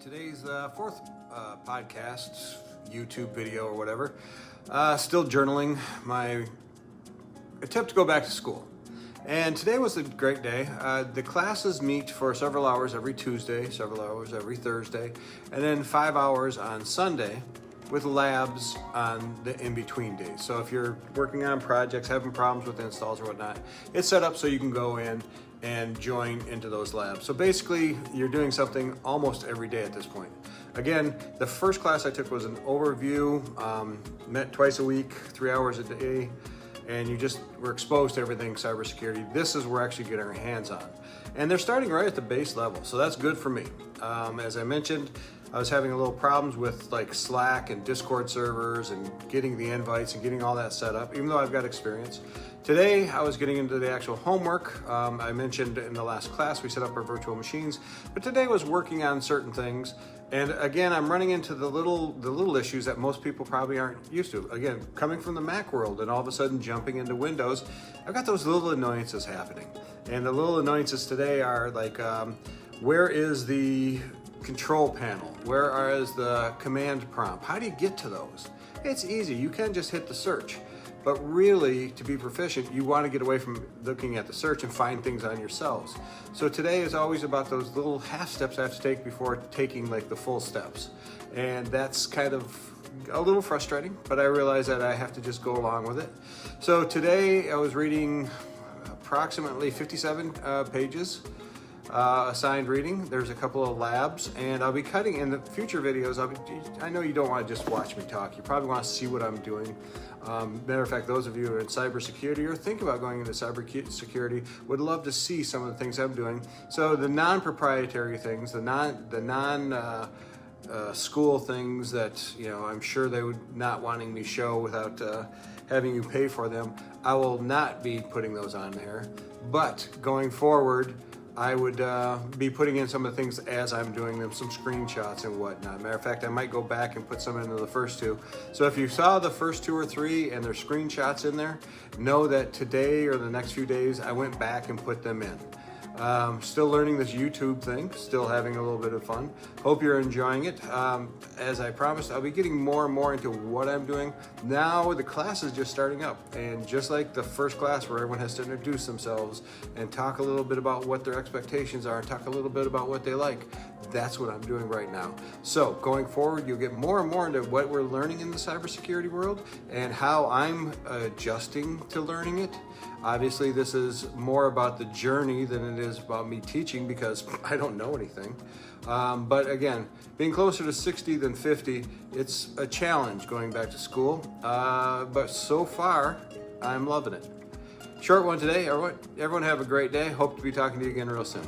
Today's fourth podcast, YouTube video or whatever. Still journaling my attempt to go back to school. And today was a great day. The classes meet for several hours every Tuesday, several hours every Thursday, and then 5 hours on Sunday with labs on the in-between days. So if you're working on projects, having problems with installs or whatnot, it's set up so you can go in and join into those labs. So basically, you're doing something almost every day at this point. Again, the first class I took was an overview, met twice a week, 3 hours a day, and you just were exposed to everything cybersecurity. This is where we're actually getting our hands on. And they're starting right at the base level, so that's good for me. As I mentioned, I was having a little problems with like Slack and Discord servers and getting the invites and getting all that set up, even though I've got experience. Today, I was getting into the actual homework. I mentioned in the last class, we set up our virtual machines, but today was working on certain things. And again, I'm running into the little issues that most people probably aren't used to. Again, coming from the Mac world and all of a sudden jumping into Windows, I've got those little annoyances happening. And the little annoyances today are like, where is the control panel? Where is the command prompt? How do you get to those? It's easy. You can just hit the search. But really, to be proficient, you want to get away from looking at the search and find things on yourselves. So today is always about those little half steps I have to take before taking like the full steps. And that's kind of a little frustrating, but I realize that I have to just go along with it. So today I was reading approximately 57 pages. Assigned reading. There's a couple of labs, and I'll be cutting in the future videos. I know you don't want to just watch me talk. You probably want to see what I'm doing. Matter of fact, those of you who are in cybersecurity or think about going into cybersecurity would love to see some of the things I'm doing. So the non-proprietary things, the non school things that I'm sure they would not wanting me show without having you pay for them, I will not be putting those on there. But going forward, I would be putting in some of the things as I'm doing them, some screenshots and whatnot. Matter of fact, I might go back and put some into the first two. So if you saw the first 2 or 3 and there's screenshots in there, know that today or the next few days, I went back and put them in. Still learning this YouTube thing, still having a little bit of fun. Hope you're enjoying it. As I promised, I'll be getting more and more into what I'm doing. Now the class is just starting up, and just like the first class where everyone has to introduce themselves and talk a little bit about what their expectations are, and talk a little bit about what they like, that's what I'm doing right now. So going forward, you'll get more and more into what we're learning in the cybersecurity world and how I'm adjusting to learning it. Obviously, this is more about the journey than it is about me teaching because I don't know anything. But again, being closer to 60 than 50, it's a challenge going back to school. But so far, I'm loving it. Short one today. Everyone have a great day. Hope to be talking to you again real soon.